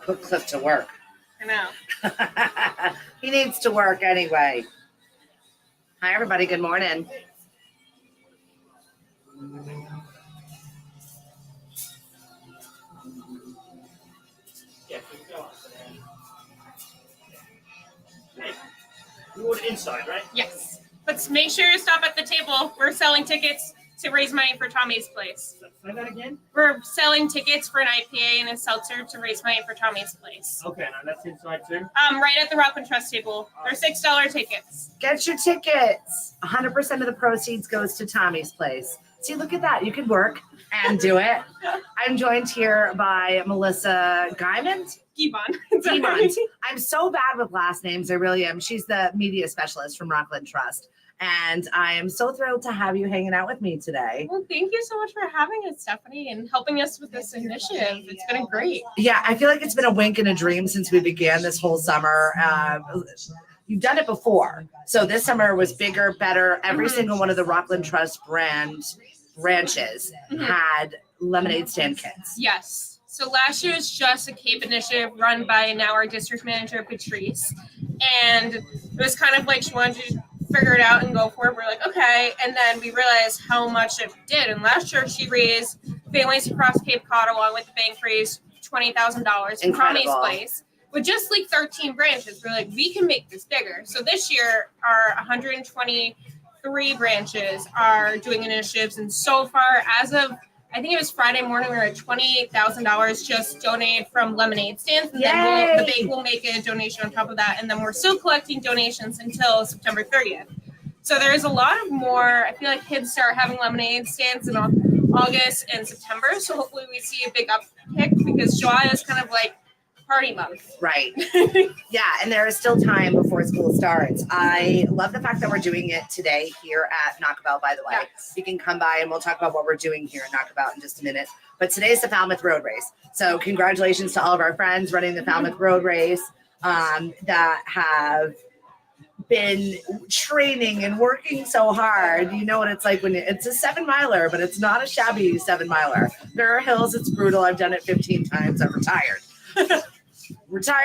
Put Cliff to work. I know. He needs to work anyway. Hi, everybody. Good morning. You ordered inside, right? Yes. But make sure you stop at the table. We're selling tickets to raise money for Tommy's Place. Say that again? We're selling tickets for an IPA and a seltzer to raise money for Tommy's Place. Okay, now that's inside too. Right at the Rockland Trust table. They're $6 tickets. Get your tickets. 100% of the proceeds goes to Tommy's Place. See, look at that. You can work and do it. I'm joined here by Melissa Guymond. Giebon. I'm so bad with last names. I really am. She's the media specialist from Rockland Trust. And I am so thrilled to have you hanging out with me today. Well, thank you so much for having us, Stephanie, and helping us with this initiative. It's been great. Yeah, I feel like it's been a wink and a dream since we began this whole summer. You've done it before. So this summer was bigger, better. Every single one of the Rockland Trust branches had lemonade stand kits. Yes. So last year was just a Cape initiative run by now our district manager, Patrice. And it was kind of like she wanted to figure it out and go for it. We're like, okay. And then we realized how much it did. And last year she raised families across Cape Cod along with the bank raised $20,000 for Tommy's Place with just like 13 branches. We're like, we can make this bigger. So this year our 123 branches are doing initiatives. And so far, as of I think it was Friday morning, we were at $28,000 just donated from lemonade stands. And then the bank will make a donation on top of that. And then we're still collecting donations until September 30th. So there's a lot of more, I feel like kids start having lemonade stands in August and September. So hopefully we see a big uptick because July is kind of like party month. Right. Yeah, and there is still time before school starts. I love the fact that we're doing it today here at Naukabout, by the way. Yes. You can come by and we'll talk about what we're doing here at Naukabout in just a minute. But today's the Falmouth Road Race. So congratulations to all of our friends running the Falmouth Road Race that have been training and working so hard. You know what it's like when it's a 7-miler, but it's not a shabby 7-miler. There are hills, it's brutal. I've done it 15 times. I'm retired.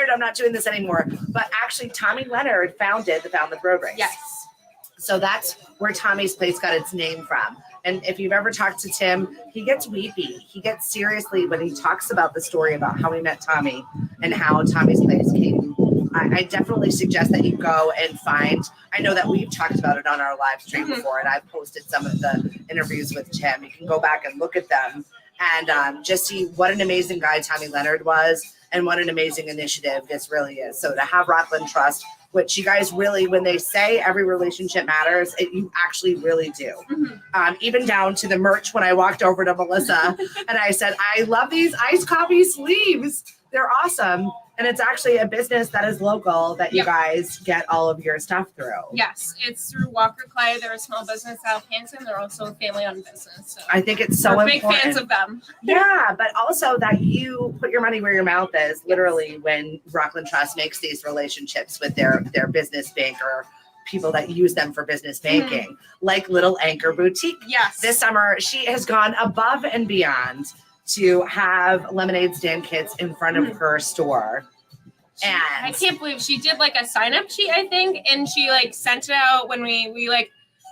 I'm not doing this anymore. But actually, Tommy Leonard founded the Falmouth Road Race. Yes. So that's where Tommy's Place got its name from. And if you've ever talked to Tim, he gets weepy. He gets seriously when he talks about the story about how he met Tommy and how Tommy's Place came. I definitely suggest that you go and find. I know that we've talked about it on our live stream before, and I've posted some of the interviews with Tim. You can go back and look at them and just see what an amazing guy Tommy Leonard was. And what an amazing initiative this really is. So to have Rockland Trust, which you guys really, when they say every relationship matters, you actually really do. Even down to the merch when I walked over to Melissa and I said, I love these iced coffee sleeves. They're awesome. And it's actually a business that is local that you guys get all of your stuff through. Yes, it's through Walker Clay. They're a small business out of Hanson. They're also a family-owned business. So I think it's so we're important. big fans of them. Yeah, but also that you put your money where your mouth is, literally, when Rockland Trust makes these relationships with their business banker, people that use them for business banking, like Little Anchor Boutique. Yes. This summer, she has gone above and beyond to have lemonade stand kits in front of her store. And I can't believe she did like a sign up sheet, I think, and she like sent it out when we like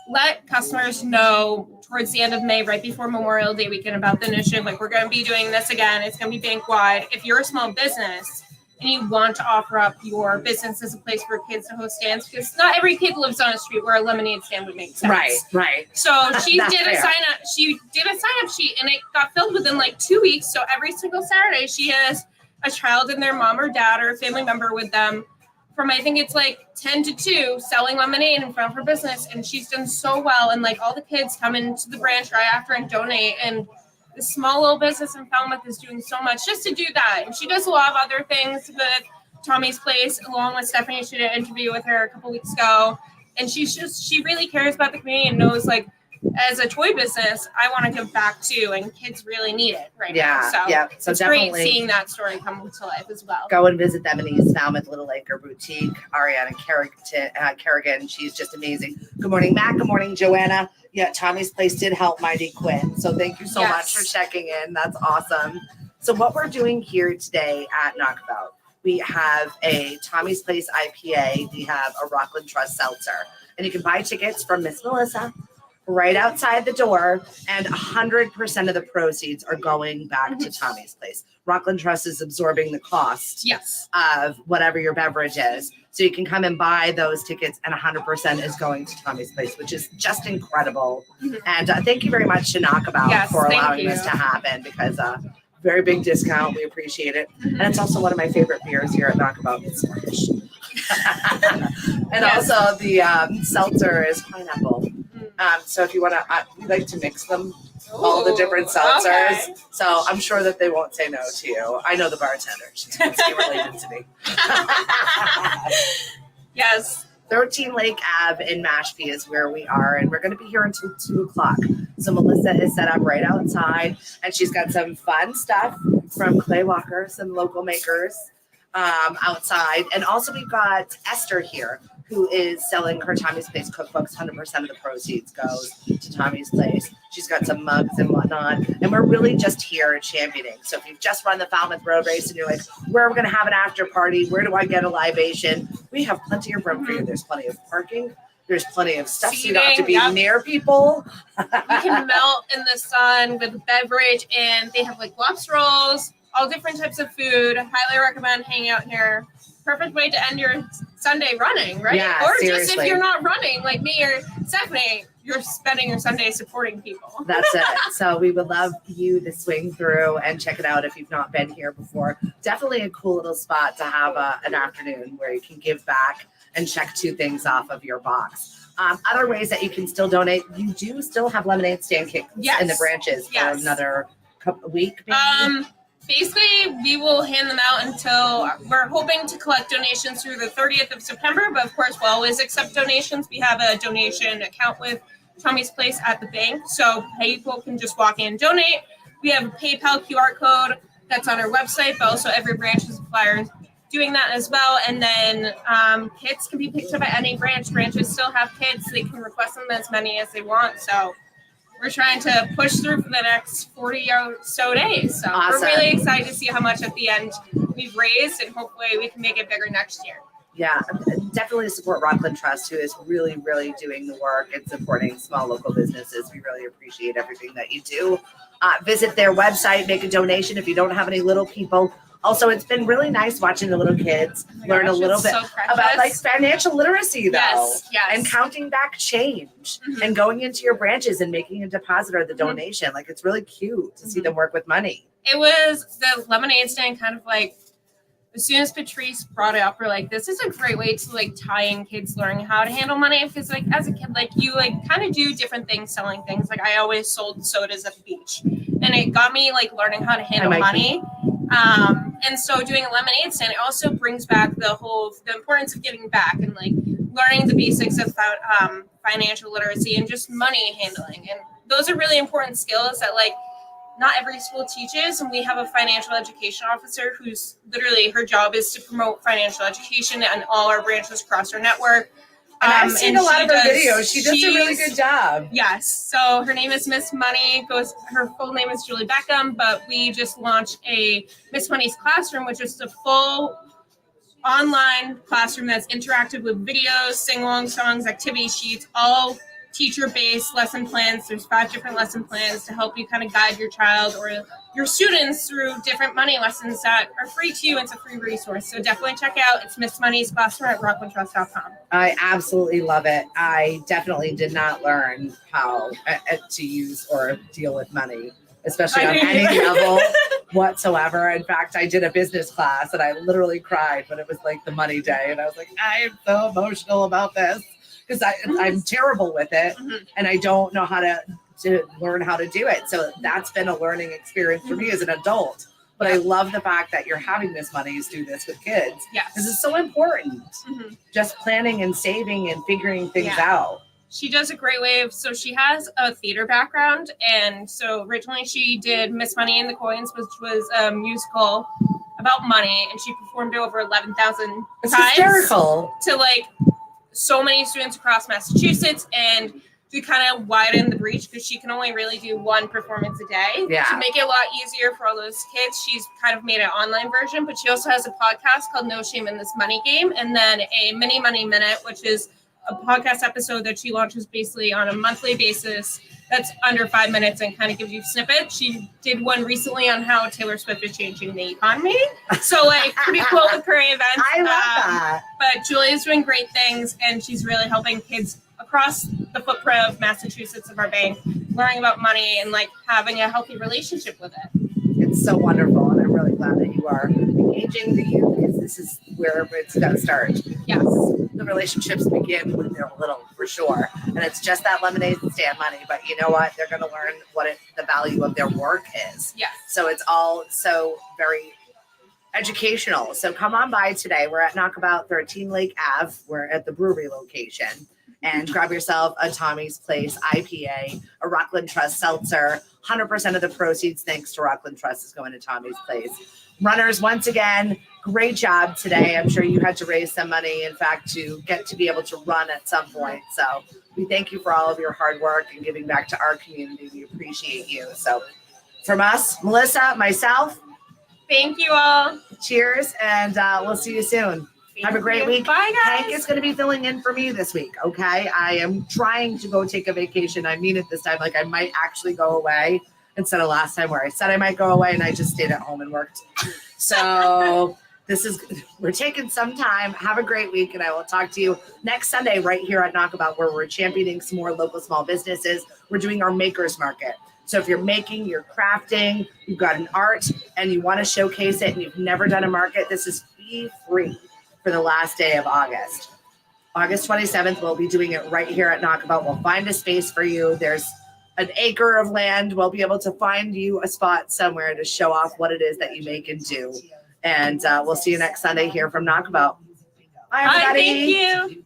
let customers know towards the end of May, right before Memorial Day weekend, about the initiative. Like, we're going to be doing this again. It's going to be bank wide. If you're a small business and you want to offer up your business as a place for kids to host stands, because not every kid lives on a street where a lemonade stand would make sense. Right. So she That's did a fair. sign up. She did a sign up sheet, and it got filled within like 2 weeks. So every single Saturday, she has a child and their mom or dad or a family member with them from, I think it's like 10 to 2, selling lemonade in front of her business. And she's done so well. And like all the kids come into the branch right after and donate. And this small little business in Falmouth is doing so much just to do that. And she does a lot of other things with Tommy's Place, along with Stephanie. She did an interview with her a couple weeks ago. And she really cares about the community and knows, like, as a toy business, I want to give back too, and kids really need it right now. So it's definitely great seeing that story come to life as well. Go and visit them in East Falmouth, Little Acre Boutique. Ariana Kerrigan, she's just amazing. Good morning, Matt. Good morning, Joanna. Yeah, Tommy's Place did help Mighty Quinn. So thank you so much for checking in. That's awesome. So what we're doing here today at Naukabout, we have a Tommy's Place IPA. We have a Rockland Trust seltzer. And you can buy tickets from Miss Melissa right outside the door, and 100% of the proceeds are going back to Tommy's Place. Rockland Trust is absorbing the cost of whatever your beverage is. So you can come and buy those tickets, and 100% is going to Tommy's Place, which is just incredible. And thank you very much to Naukabout for allowing this to happen, because very big discount. We appreciate it. And it's also one of my favorite beers here at Naukabout. It's fresh. And also the seltzer is pineapple. So if you want to, we like to mix them, all the different seltzers. Okay. So I'm sure that they won't say no to you. I know the bartender. She's related to me. Yes. 13 Lake Ave in Mashpee is where we are, and we're going to be here until 2 o'clock. So Melissa is set up right outside, and she's got some fun stuff from Clay Walker, some local makers outside. And also we've got Esther here, who is selling her Tommy's Place cookbooks. 100% of the proceeds goes to Tommy's Place. She's got some mugs and whatnot. And we're really just here championing. So if you've just run the Falmouth Road Race and you're like, where are we going to have an after party? Where do I get a libation? We have plenty of room for you. There's plenty of parking. There's plenty of stuff, so you don't have to be near people. You can melt in the sun with beverage, and they have like lobster rolls, all different types of food. Highly recommend hanging out here. Perfect way to end your Sunday running, right? Yeah, or seriously. Just if you're not running like me or Stephanie, you're spending your Sunday supporting people. That's it. So we would love you to swing through and check it out if you've not been here before. Definitely a cool little spot to have an afternoon where you can give back and check 2 things off of your box. Other ways that you can still donate, you do still have lemonade stand kits in the branches for another week, maybe? Basically, we will hand them out until we're hoping to collect donations through the 30th of September, but of course, we'll always accept donations. We have a donation account with Tommy's Place at the bank, so people can just walk in and donate. We have a PayPal QR code that's on our website, but also every branch has a flyer doing that as well. And then kits can be picked up at any branch. Branches still have kits. They can request them as many as they want. So we're trying to push through for the next 40 or so days. So We're really excited to see how much at the end we've raised, and hopefully we can make it bigger next year. Yeah, definitely support Rockland Trust, who is really, really doing the work and supporting small local businesses. We really appreciate everything that you do. Visit their website, make a donation if you don't have any little people. Also, it's been really nice watching the little kids learn a little bit about like financial literacy, though, and counting back change and going into your branches and making a deposit or the donation. Like, it's really cute to see them work with money. It was the lemonade stand kind of like, as soon as Patrice brought it up, we're like, this is a great way to like tie in kids learning how to handle money. Because like as a kid, like you like kind of do different things, selling things. Like I always sold sodas at the beach, and it got me like learning how to handle money. And so doing a lemonade stand, it also brings back the importance of giving back and like learning the basics of financial literacy and just money handling. And those are really important skills that like not every school teaches. And we have a financial education officer who's literally, her job is to promote financial education in all our branches across our network. And I've seen a lot of her videos. She does a really good job. Yes. So her name is Miss Money. Her full name is Julie Beckham, but we just launched a Miss Money's Classroom, which is a full online classroom that's interactive with videos, sing-along songs, activity sheets, all teacher-based lesson plans. There's 5 different lesson plans to help you kind of guide your child or your students through different money lessons that are free to you. It's a free resource. So definitely check out. It's Miss Money's Classroom at rocklandtrust.com. I absolutely love it. I definitely did not learn how to use or deal with money, especially on any level whatsoever. In fact, I did a business class and I literally cried when it was like the money day. And I was like, I am so emotional about this. Because I'm terrible with it, and I don't know how to learn how to do it. So that's been a learning experience for me as an adult. But I love the fact that you're having this money to do this with kids. Yes. This is so important. Just planning and saving and figuring things out. She does a great way so she has a theater background. And so originally she did Miss Money and the Coins, which was a musical about money. And she performed it over 11,000 times. It's hysterical. To like so many students across Massachusetts, and to kind of widen the breach because she can only really do one performance a day. Yeah. To make it a lot easier for all those kids, she's kind of made an online version, but she also has a podcast called No Shame in This Money Game, and then a Mini Money Minute, which is a podcast episode that she launches basically on a monthly basis that's under 5 minutes and kind of gives you snippets. She did one recently on how Taylor Swift is changing the economy. So like pretty cool with current events. I love that. But Julia's doing great things and she's really helping kids across the footprint of Massachusetts of our bank, learning about money and like having a healthy relationship with it. It's so wonderful, and I'm really glad that you are engaging the youth because this is where it's going to start. Yes. The relationships begin when they're little, for sure, and it's just that lemonade stand money. But you know what? They're going to learn what the value of their work is. Yes. So it's all so very educational. So come on by today. We're at Naukabout 13 Lake Ave. We're at the brewery location. And grab yourself a Tommy's Place IPA, a Rockland Trust seltzer. 100% of the proceeds, thanks to Rockland Trust, is going to Tommy's Place. Runners, once again, great job today. I'm sure you had to raise some money, in fact, to get to be able to run at some point. So we thank you for all of your hard work and giving back to our community. We appreciate you. So from us, Melissa, myself, Thank you all. cheers, and we'll see you soon. Have a great week. Bye, guys. Hank is going to be filling in for me this week. Okay. I am trying to go take a vacation. I mean it this time. Like I might actually go away instead of last time where I said I might go away and I just stayed at home and worked. So we're taking some time. Have a great week. And I will talk to you next Sunday right here at Naukabout where we're championing some more local small businesses. We're doing our makers market. So if you're making, you're crafting, you've got an art and you want to showcase it and you've never done a market, this is fee free. For the last day of August. August 27th, we'll be doing it right here at Naukabout. We'll find a space for you. There's an acre of land. We'll be able to find you a spot somewhere to show off what it is that you make and do. And we'll see you next Sunday here from Naukabout. Bye, everybody. Bye, thank you.